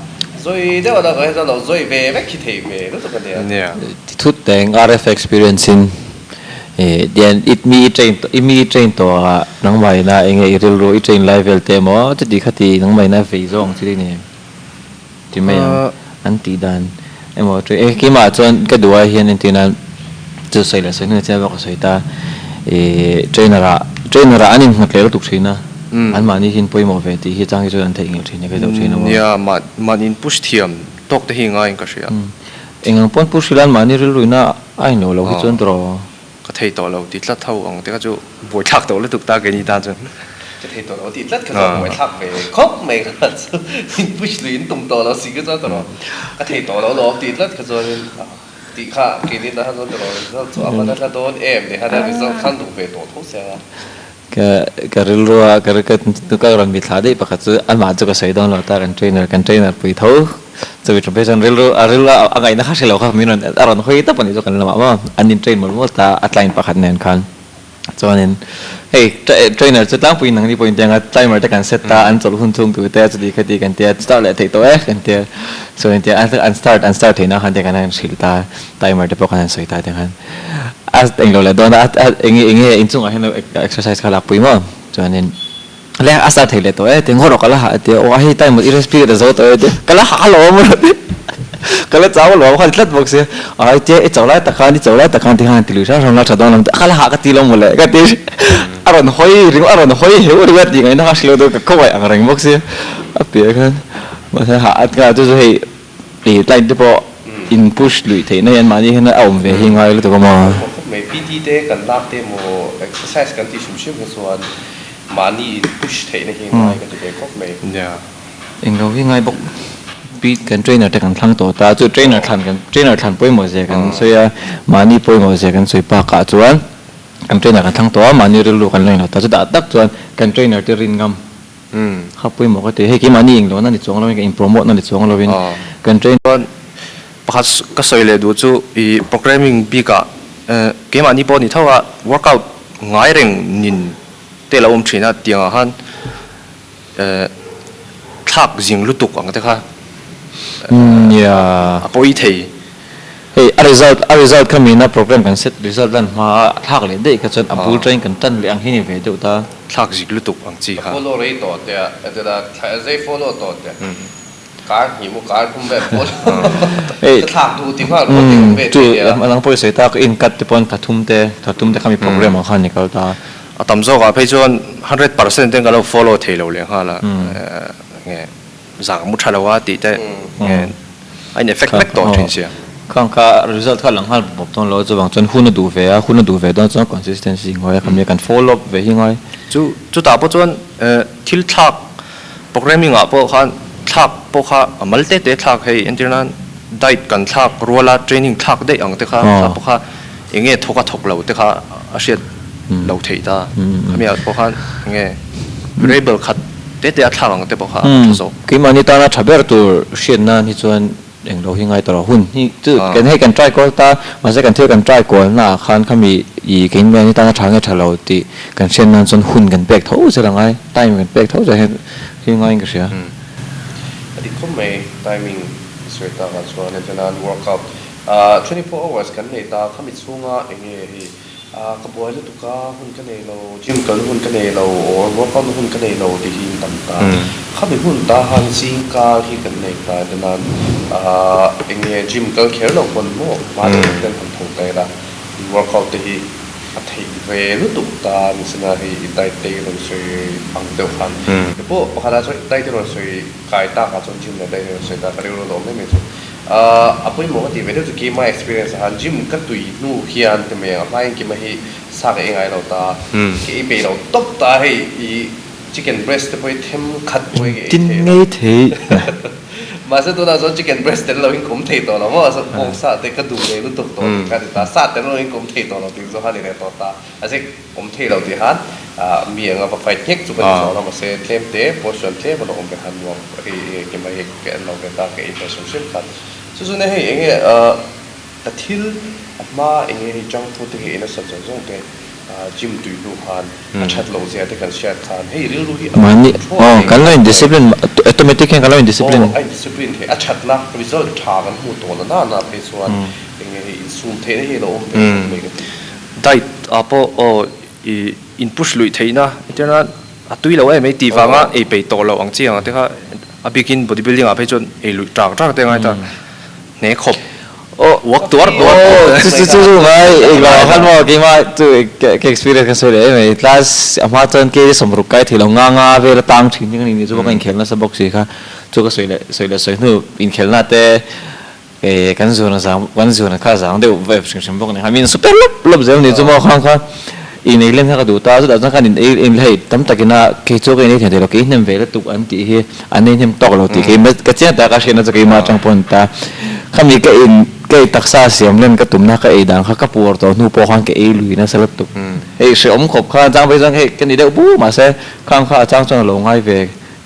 所以เดี๋ยวเราก็จะเรา所以ไปไม่คิดถึงไปรู้สึกกันเนี่ยทุกแต่ RF experience เดี๋ยวมีเทรนตัวน้องใหม่นะเองเรียนรู้เทรนไลฟ์เวลเต็มอ๋อจะดีขัดตีน้องใหม่นะเฟซองที่นี่ที่ไม่อันตีดันเอ็มว่าเทรนกี่มาจนก็ดูว่าเฮียนที่นั้นจะใส่ละสิ่งที่จะบอกใส่ตาเทรนเนอร์อันนี้มันเกลียดทุกทีนะอันมานี่หินป่วยหมอเวทีที่จ้างที่จะอันเทงอยู่ที่นี่ก็จะเทรนว่าเนี่ยมันอินพุชเทียมตกแต่หิงอะไรก็เสียเองปนพุชลันมานี่เรื่องน่ะไอ้หนูเราที่จนตัวก็เทตัวเราติดลัดเท่าองแต่ก็จะบวยทักตัวแล้วตุกตาเกนี่ตาจนจะเทตัวเราติดลัดก็จะบวยทักไปครบไม่ก็จะพุชลินตุ่มตัวเราสิก็จะตัวเราก็เทตัวเราติดลัดก็จะตีข้ากินนี่นะฮะตัวเราตัวอันนั้นก็โดนเอ็มเนี่ยฮะได้ไปสักขั้นตุ่มไปตัวทุกเสียก็เรื่องว่าก็ตัวก็รันบิดลาได้ปกติอันมาจะก็ใช้ดอนเราตากันเทรนเนอร์ไปเท่าจะไปทำเป็นเรื่องอะไรนะครับเชื่อเราครับมีนั่นอารมณ์คุยแต่ปนนี้จะกันละว่าอันนี้เทรนหมดว่าตาอัดไลน์ประคันแน่นคันส่วนนี้เฮ้ยเทรนเนอร์จะตั้งปุ่นนั่งที่ปุ่นยังไงไลน์มาจะกันเซตตาอันจะลุ่นทุ่งตัวเตะจะดีกันดีกันเตะสตาร์ทเลยตัวกันเตะส่วนนี้อันสตาร์ทเห็นนะคันเตะกันนั่งสิลตาไลน์มาจะประคันสวยตาเตะกันเองเราเลยโดนเองอินจุงให้เราเอ็กซ์ไซส์ขลักปุ่นมั้งส่วนนี้แล้วอาสาเทเลตัวถึงหัวเราก็ละหาเดี๋ยวว่าให้ไต้หมดอีเรสปีดจะโซ่ตัวเดี๋ยวก็ละหาหลอมหมดก็ละเจ้าหลอมเขาติดบอกเสียเจ๊เจ้าไล่ตะการที่เจ้าไล่ตะการที่หันติลุชาเราละชะดอนเราก็ละหาก็ตีลงหมดเลยก็ตีอารมณ์ห้อยหรืออารมณ์ห้อยเหวหรือว่ายังไงนะครับสิเราตัวก็เข้าไปอะไรบอกเสียเปลี่ยนกันมาหาก็จะให้ตีไล่ที่พออินพุชลุยเทนยันมานี่ให้น่าเอาไปหิ้งไว้แล้วตัวก็มาไม่พีดีเตกันลากเตโมเอ็กซ์ไซส์กันที่ชุ่มๆส่วนมานี่พุชเทนหิ้งไว้ก็จะเป็นก็ไม่เนี่ยเองเราหิ้งไว้บอกปีกันเทรนเนอร์แต่กันทั้งตัวตาจุดเทรนเนอร์ทันป่วยหมดเสียกันส่วนมานี่ป่วยหมดเสียกันส่วนปากกาจวน kan trainer kan thang to ma ni relu kan lein ta chu da tak chuan kan trainer te rin ngam khapui mo ka te he ki mani ing lo na ni chong lo in promote na ni chong lo win kan train pakhat ka soile du chu I programming bi ka ke mani po ni thawa workout ngai reng nin te la thina tianga han thak jing lutuk ang te kha ya apoi thei hey a result kami na program kan set result dan ma thak le dei ka chon abul train kan tan le ang hi ni ve du ta thak jing lutuk ang chi kha follow rate to te da zai follow to te car hi mu car kum ve follow thak tu ti ma ro ti ve tu alang poi se ta in kat te pon kathum te kami program ang khan nikal ta atam zo ga phei chon 100% ten ga lo follow thei lo le ha la nge zang mu thalawa ti te nge ai effect back to thin sia khang kha result kha lang hal bop ton lo chu bang chon hun du ve don chon consistency ngoi kami kan follow up ve hi ngoi chu ta po chon thil thak programming a po khan thak po kha malte te thak hei internet diet kan thak rola training thak de ang te kha po kha enge thoka thok lo te kha a shet lo thei ta kami a po khan nge variable khat te te a thak ang te po kha so ki mani ta na thaber tu shen na ni chuan eng lo hi ngai tara hun hi chu kan he kan try ko ta ma se kan thil kan try ko na khan khami I king mani ta na thang e thalo ti kan shen nan chon hun kan pek tho se rangai time kan pek tho ja hi ngai ka sia adi khom mai timing sweta ga chuan an workout 24 hours kan nei ta khami chunga enge hi ka boy lu tuka hun kan nei lo gym kan hun kan nei lo or workout hun kan nei lo ti hi tam ta khami hun ta han sing ka hi kan nei ta danan enge gym kan kher lo kon mo ma de kan thong kai da workout te hi a thei ve lu tu ta ni sana hi dai te lo sui ang de khan po khala so dai te lo sui kai ta ka chon gym na dai lo sui ta ka lo lo me chu apoi mo ti ve de ki my experience han gym ka tui nu hian te me a mai ki ma hi sa ka engai lo ta ki be lo top ta hi I chicken breast te poi them khat poi ge tin ngai the mà sẽ tôi nói cho chicken breast đến lâu hình cũng thấy to lắm mà sao bông sa tới cái đủ này lúc tục to cái ta sa đến lâu hình cũng thấy to lắm tiếng số hai này to ta à sẽ cũng thấy lâu thì hát miệng à phải nhếch chụp cái số mà sẽ thêm thế portion thế mà nó cũng phải hành động cái mà cái lâu cái ta cái impression xếp khăn cho nên hay anh ấy ta thiếu mà anh ấy junk food thì nó sản xuất cái gym tùy lu han chat lâu gì thì cần share khan hey real lu hi mani kan lo in discipline automatic kan lo in discipline ai discipline he chat na result tha kan mu to na pe suan enge hi sum the he lo om me diet apo o in push lui theina internet atui lo ai mai ti wanga e pe to lo ang chi ang te kha a begin bodybuilding a pe chon e lui trak te ngai ta ne khop work to work chu ngai e lo khan mo ki ma chu ke experience kan so le mai class ama chon ke somru kai thilo nga ve la tang thin ni chu kan khel na sa box si kha chu ka soi nu in khel na te kan zo na kha sang de web sing bok ni hamin super lop zel ni chu mo khang in ei lem ka du ta chu da kan in lei tam takina ke chu ke ni the lo ke nem ve la tu an ti hi an nem tok lo ti ke ka chen ta ka shena chu ke ma chang pon ta khami ka in ke taksa siam len ka tumna ka ei dang kha ka pur to nu po khan ke ei lui na salat tu ei se om khop kha jang be jang he kan ni de bu ma se khang kha chang chang lo ngai ve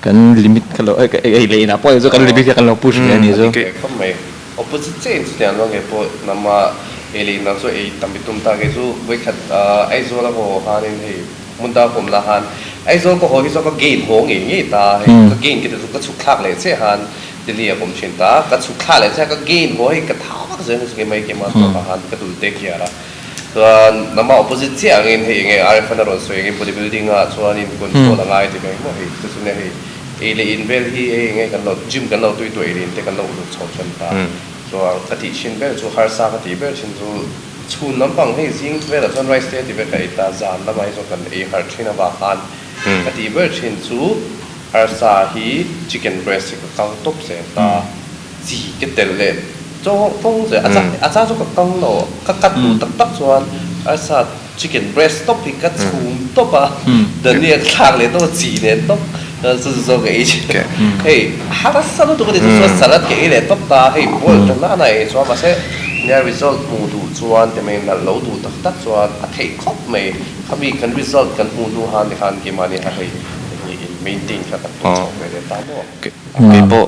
kan limit ka lo ei le na po zo kan limit kan lo push ni zo không mày opposite change thì anh nói cái po nama eli na so ei tambi tum ta cái zo với khát ai zo la ko han thì mun taผมla han ai zo ko ho hi zo ko gain ho ngi ta cái gain cái zo ko chuk khak le che han thì liaผมเช่นตาก็สุขะเลยใช่ก็เกณฑ์หัวให้กระท้าก็จะนึกไม่เกี่ยมาตัวหันก็ดูเด็กยาละส่วนน้ำมัน opposite เงี้ยเงี้ยอะไรฟันเราสวยเงี้ย bodybuilding อ่ะส่วนนี้คนโตละง่ายที่ไหนมั่งเฮ้ยที่สุดเนี่ยเฮ้ยเอเลอินเวลที่เงี้ยกันเราจิมกันเราตัวเอเลนแต่กันเราหลุดชนชั้นตาส่วนกติชินเบลส่วนฮาร์ซ่ากติเบลชินส่วนชูน้ำปังให้ซิงเวลส่วนไรสเตติเบลกับไอตาจานแล้วไม่ส่วนกันฮาร์ชินบาฮันกติเบลชินส่วนฮาร์ซ่าฮี chicken breast ก็เข้าท็อปเซนตาจีก็เตลเล่จ้องฟงเสียอาจารย์ก็กังโลกัดดูตักส่วนอาซา chicken breast ต๊อปพิกัดซูมต๊อปเดี๋ยวนี้ทางเลยต้องจีเนี่ยต๊อปสุดๆก็อีกเฮ้ยฮาร์ซ่าตัวนี้ตัวสลัดก็อีเลยต๊อปตาเฮ้ยบอลจนน่าไหนส่วนมาเส เนี่ย result มูดูชวนแต่ไม่นั่นเราดูตักชวนอาทิตย์ครบไม่เขามีกัน result กันมูดูหันที่หันกี่มาเนี่ยให้ maintain กันตัวชอบไปเลยตามว่า มีพวก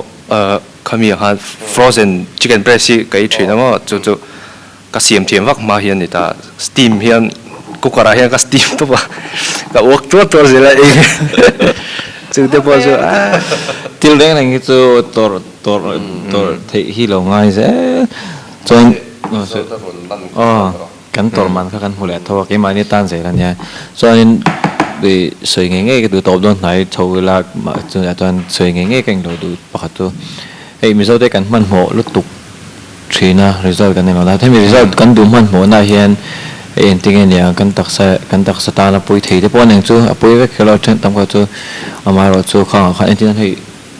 เขามีอาหาร frozen chicken breast ก็อีกทีนะว่าจู่ๆก็เสียมเทียมวักมาเฮียนนี่ตา steam เฮียนกุกระเฮียนก็ steam ตัวก็วกตัวเสียละเองจู่เดี๋ยวพอจู่til deng nang itu tor the hi lo ngai se chon kan tor man kha kan hule thaw ke mani tan se ran ya chuanin bi soi nge ke du top don nai chho la ma chu ya ton soi nge keng do du pakhat tu ei mi zo te kan man mo lu tuk thina result kan lo la the mi result kan du man mo na hian en tinge nia kan taksa ta na pui thei de pon eng chu apui ve khelo chen tam ko chu amaro chu kha en tin hei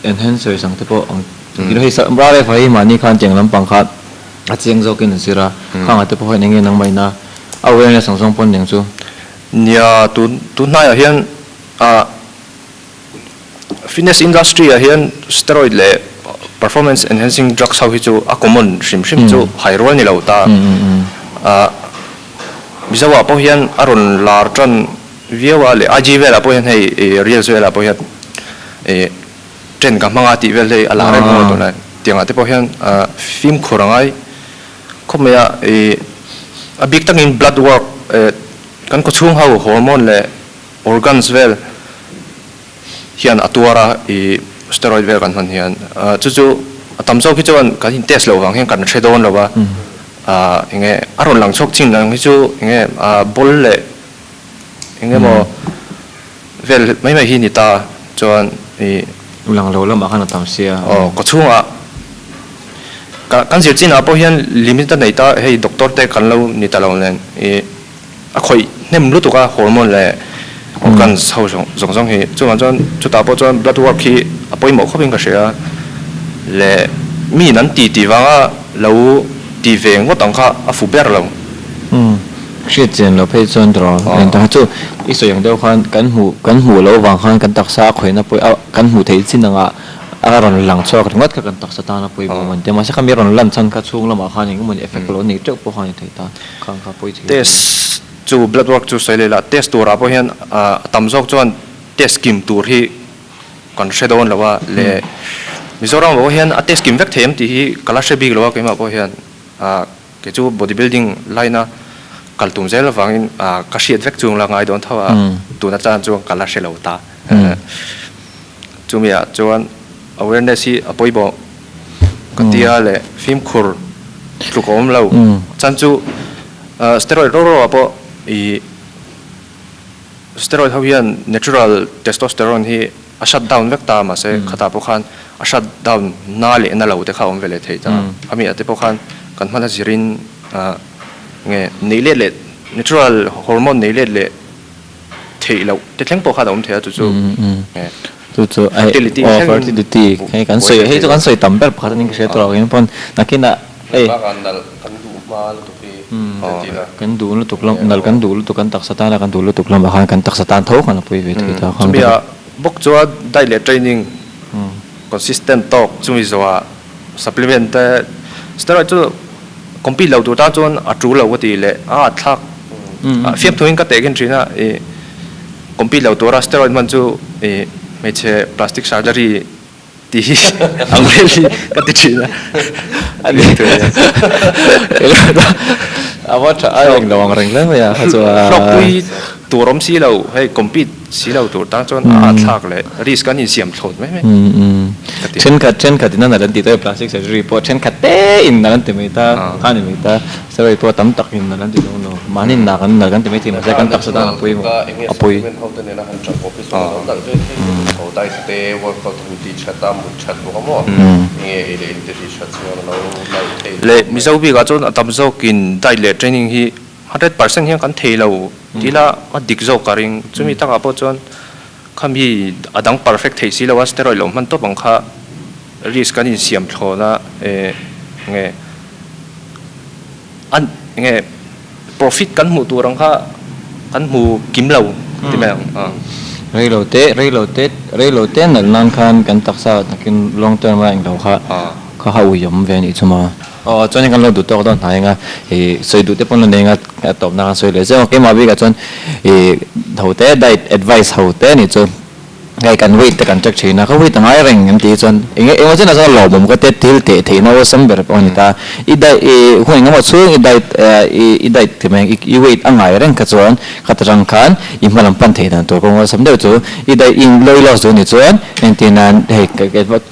enhancer sang te po ang kilo hei sa bra le phai mani khan cheng lam pang khat a cheng zo kin sira khang te po hoi neng nang mai na awareness sang song pon neng chu nia tu na ya hian fitness industry ya hian steroid le performance enhancing drugs how hi chu a common shim chu high role ni lo ta bizawa po hian aron lar tran viawa le ajve la po hian hei real so la po hian trend ka manga ti vel hei ala re mo to na tianga te po hian film khorangai khomya a big tang in blood work kan ko chung hau hormone le organs vel hian atuara steroid vel kan han hian chu tamzo ki chuan kan hin test lo wang hian kan thredon lo wa inge aron lang chok ching lang chu inge bol le inge mo vel mai hi ni ta chuan ulang lo lam akan tam sia ko chunga kan sir chin apo hian limit ta nei ta hei doctor te kan lo ni ta lo len a khoi nem lu tu ka hormone le organ sau zong hi chuan chu ta po chuan blood work hi apoi mo khopin ka sia le mi nan ti wanga lo ti veng wa tang kha a fu ber lo shit chen lo phei chon dro en ta chu i so yang deu khan kan hu lo wang khan kan taksa khoi na poi kan hu thei chin nga aron lang chok ngot ka kan taksa ta na poi bo man te ma sa kami ron lan chan ka chung lama khan ing mon effect lo ni tok po khan thei ta khang kha poi thi test chu blood work chu sai le la test tur a po hian tam jok chuan test kim tur hi kan shedon lawa le mizoram bo hian a test kim vek them ti hi kala she big lawa ke ma po hian ke chu bodybuilding line kaltum zel wangin ka hriat vek chung la ngai don thawa tuna chan chu kala she lo ta chumia chuan awareness hi apoi bo katia le film khur tlukom lo chan chu steroid ro apo steroid hawian natural testosterone hi a shut down vek ta ma se khata po khan a shut down na le na lo te kha om vele thei ta ami ate po khan kan hmana zirin nge neile le natural hormone neile le thei lo te thleng po kha da om thea chu chu fertility kai kan soi hei chu kan soi tam ber pakhat ning se to in pon nakina ei kan du ma lu tu ki kan du lu tuk lam nal kan du lu tuk kan tak satana kan du lu tuk lam khan kan tak satan tho kan pui ve thei ta khang bia bok chua diet training consistent talk chumi zawa supplement steroid chu compete lo tu ta chon a tru lo ti le thak fiam thoin ka te gen trina compete lo tu ra steroid man chu me che plastic surgery ti angreli ka ti trina ani to awa cha ai lawang reng le ya ha chu pui turom si lo hei compete si lo tu ta chon thak le risk kan in siam thot me chen khat na dan ti to plastic surgery po chen khat te in na dan te me ta khan me ta sai po tam tak in na dan ti no manin na kan te me ti ma sai kan tak sa ta apoi apoi ho te ne na han chak office so dal je ho dai te work out hu ti chata mu chat bo mo nge ile inte ti chat so no le mi zo bi ga chon atam zo kin dai le training hi 100% hian kan thei lo tila a dik zo karing chumi taka po chon khami adang perfect thei si lo steroid lo man to bang kha risk kan in siam thona nge an nge profit kan mu turang kha kan mu kim lo ti me relote nal nan khan kan taksa takin long term ra ing lo kha ka hau yom ve ni chuma chon kan lo du to don hai nga soi du te pon le nga top na soi le je ke ma bi ka chon thote diet advice hote ni chon ngay kan wait ta kan chak china ka wait ngai reng em ti chon eng chen na lo bom ka te til te the na sam ber on ta idai hoi ngam chu idai te meng I wait angai reng ka chon khatrang khan I malam pan the dan to ko sam de chu idai in loi lo zo ni chon en tin nan he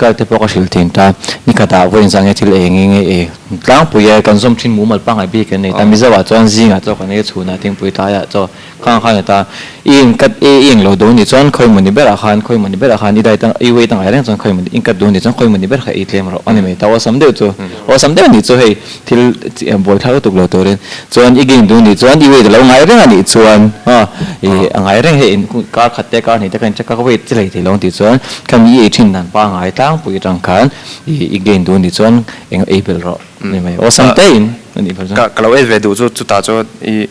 ka te po ka sil tin ta ni ka ta wen sang e til eng tlang pu ye kan som thin mu mal pang ai bi kan nei ta mi zawa chon zinga cho kan e chuna ting pui ta ya cho khang khang ta in kat eng lo do ni chon khoi mani bera khan khoi mani bera khan idai tang I wei tang ai reng chon khoi mani in kat do ni chon khoi mani ber kha I tlem ro ani me ta wa sam de chu wa sam de ni chu hei til boi thar tuk lo to ren chon I ging do ni chon I wei de lo ngai reng ani chuan angai reng he in ka khatte ka ni ta kan chaka wei chilai ti long ti chon kam I thin nan pa ngai tang pui tang khan I ging do ni chon eng able ro ni mai wa sam te in ani phar ka kalau ve du chu ta chu I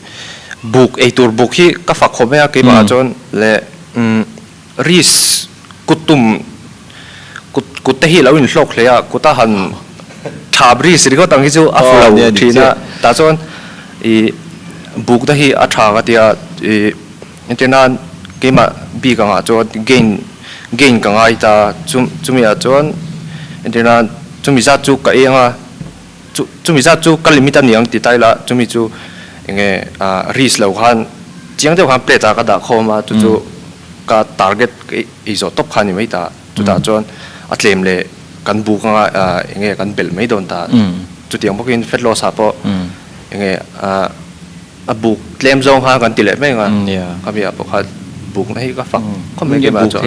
book a tour book hi ka fa khome a ke ma chon le ris kutum kut te hi lo in hlok le a kuta han thabri sri ko tang hi chu a flo thina ta chon I book da hi a tha ga tia internet ke ma bi ka nga chon gain ka ngai ta chumi a chon internet chumi za chu ka e nga chumi za chu ka limit an yang ti tai la chumi chu enge ris lo khan chiang de khan plate ka da khoma chu ka target izo top khani mai ta chu ta chon atlem le kan bu ka enge kan bel mai don ta chu tiang bokin fet lo sa po enge a buk tlem zong ha kan tile mai nga ka bia po kha buk nei ka fak khom mai ke ma cho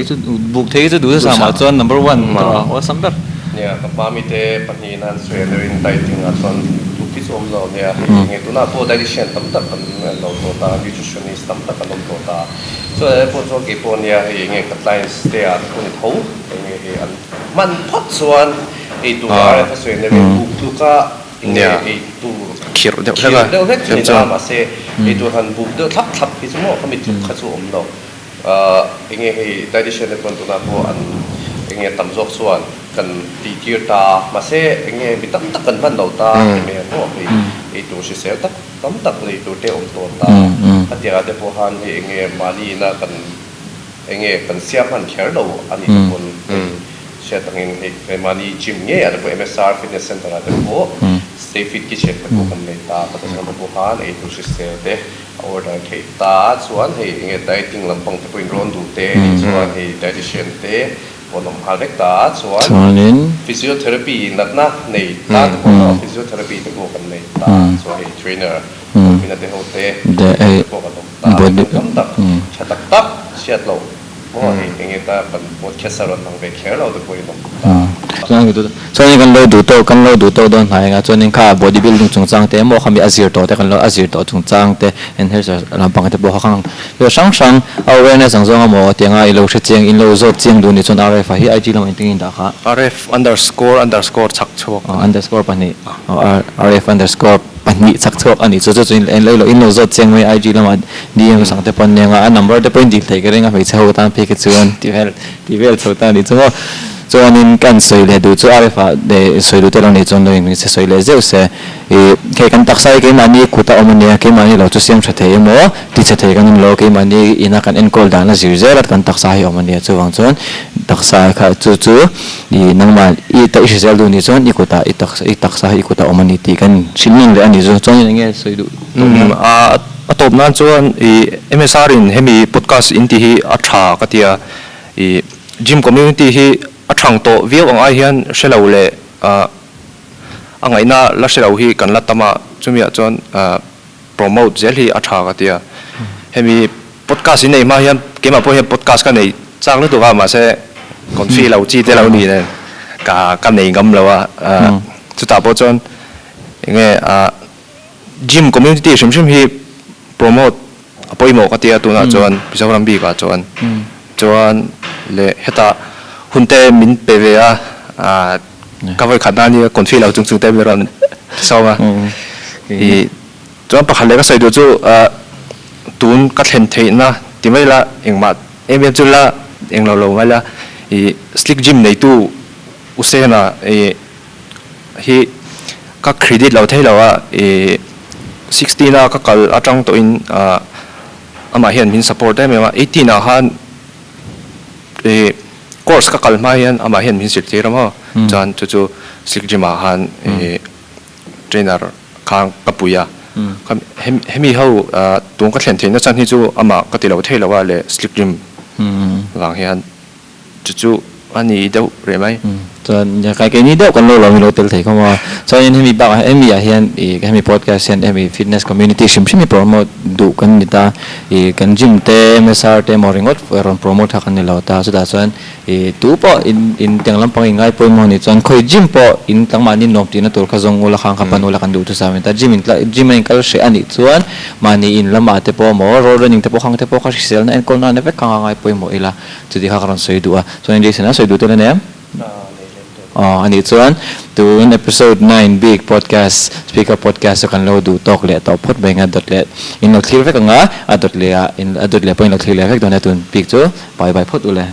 buk thei chu du sa ma chon number 1 wa sam berเนี่ยกับมามีเตปนีนันสวยเลยในที่งานตอนทุกที่สมเราเนี่ยเงี้ยตัวน่าตัวดิฉันตั้มตักกันเราตัวตาวิจุชนิสตั้มตักกันเราตัวตาส่วนพวกโจกีปนเนี่ยเงี้ยกับไลน์สเตียร์คนเขาเงี้ยมันพัดส่วนไอตัวอะไรถ้าสวยเนี่ยบุกก็เงี้ยไอตัวคิดเดี๋ยวเดี๋ยวที่นี่มาเสียไอตัวหันบุกเดี๋ยวทับที่สมมติเขามีจุดขัดสมเราเงี้ยไอดิฉันเนี่ยคนตัวน่าพวกเงี้ยตั้มจอกส่วนกันตีเกียร์ตามาเสเงี้ยมีตั้มตักกันพันเราตาเงี้ยพวกไอตัวเสียตั้มตักเลยตัวเตี้ยอมตัวตาอันเดียวกันพวกฮันเงี้ยมาลีน่ากันเงี้ยกันเสียมันแค่เราอันนี้ทุกคนเชื่อตั้งเงี้ยมาลีจิมเงี้ยอะไรพวก MSR Fitness Center อะไรพวก Stay Fit กิจการพวกกันเลยตาแต่สำหรับพวกฮันไอตัวเสียเด้ออเดอร์เคตาส่วนเงี้ยได้ติ้งลำพังจะเป็นร้อนดูเต้ส่วนได้ดิฉันเต้คนน้ำหาเล็กตาส่วนฟิสิโอเทอราปีนัดนะในตาคนเราฟิสิโอเทอราปีที่พวกกันในตาส่วนเทรนเนอร์มีนัดเดียวเตะพวกกันตาตั้มตักชัดตักเชียดเราเพราะว่าเงี้ยตาเป็นหมดแค่สารนังเบคแค่เราจะคุยน้ำตาส่วนนี้กันเราดูโตกันเราดูโตโดนหายงาส่วนนี้ข้า bodybuilding จงจังเตะโมเขามี azir โตแต่กันเรา azir โตจงจังเตะ enhancer ลำพังเตะบอกข้างเดี๋ยวช่าง awareness สังสงฆ์โมเตียงอินเราเชียงอินเราจดเชียงดูนี่ส่วน RF ที่ IG เราไม่ติ้งอินดาค่ะ RF _ ชักชกunderscore ปันนี่ RF _ ปันนี่ชักชกอันนี้จุดอินเราอินเราจดเชียงไว้ IG เรามาดีอย่างสังเตะปันเนี่ยงา number เตะเป็นดีเลยก็เรื่องอะไรเช่าตามพิกส่วนที่เวลเช่าตามนี่จังว่าจวนนี้กันสวยเลยดูจู่อะไรฟ้าเดสวยดูแต่เราในจวนเราอย่างนี้สวยเลยเจ้าเสแค่กันตักใส่กี่มันนี่คุตาอมันนี่กี่มันนี่เราจะเสียงชัดเจนมั้งที่ชัดเจนกันเรากี่มันนี่อินักกันเอ็นโคลดานะสิวเจอร์กันตักใส่อมันนี่จู่วางจวนตักใส่ค่ะจู่นั่งมันแต่อิสราเอลดูนี่จวนอีกุตาตักใส่อีกุตาอมันนี่ตีกันชิ้นนึงเลยอันนี้จวนอย่างเงี้ยสวยดูตบนั้นจวนMSR อินเฮมีพอดแคสต์อินที่ฮีอัชชาก็ที่จิมคอมมูนิตี้ฮีอัชชังโตวิวอังไอเฮียนเชลเอาเล่อังไงน่าลักเชลเอาฮีกันลัตตมาจุมีจวนโปรโมทเจลฮีอัชชาก็ที่เฮมีพอดแคสต์อินในมาเฮียนเกี่ยมาพอเฮียนพอดแคสต์กันในจากนั้นตัวก็มาเช่คนฟีเราจีเตเรานี่เนี่ยกันในกำเราจุดตาพอจวนยังไงจิมคอมมูนิตี้ชิมฮีโปรโมทพออีโมก็ที่ตัวน่ะจวนพิจารณาบีก็จวนเลยเหตุหุ่นเตมินเปเวียก็ไปขัดหน้านี่คนฟีเราจุงเตเวรันเศร้ามาจวนประคันเลยก็ใส่ดูจู่ตูนก็เห็นเทนะที่ไม่ละเองมาเมียจุละเองเราไม่ละสลิกจิมในตู้อุเซนะ hi ka credit lo thei lo a 16 na ka kal atang to in ama hian min support em ma 18 na han course ka kal mai hian ama hian min sir tiram ho chan chu slik jima han trainer khang kapuya hemi ho tung ka thlen thein na chan hi chu ama ka ti lo thei lo wa le slik jim wang hian chu ani deuh re mai ส่วนอย่างไรกันนี้เดี๋ยวกันเรามีโลเทลไทยเข้ามาส่วนยังมีบ้างมีอย่างเช่นมีพอดแคสต์เช่นมีฟิตเนสคอมมูนิตี้ชิมชิมีโปรโมทดูกันนี่ตากันจิมเต้เมสาร์เต้มอริงอตเวรอนโปรโมทกันนี่เราตาสุดท้ายส่วนตัวพออินตั้งลำพังง่ายพอมอนี่ส่วนคอยจิมพออินตั้งมานี่นอมตีนั่นตัวข้าจงอุลขังขับปนุลขันดูทุกสามีแต่จิมเองก็เสียอันนี้ส่วนมานี่อินลำมาเตปอมอโรลนิ่งเตปอขังเตปอข้าสิเซลนั่นเองคนนั้นเอฟเฟกต์ง่ายพอมออีละจุดที่ข้าการสวยดูอ่ะส่วนยังดีสินะสวยดูตัวนั้นเองอันนี้ส่วนตัวในเอพิโซด9 Big Podcast Speaker Podcast กันเราดูตอกเละต่อพอดไปงานดอทเละอินเราคลิปเฟกงะดอทเละอินดอทเละพออินเราคลิปเฟกตัวนี้ตัว Big จ้ะบายพอดอุเลย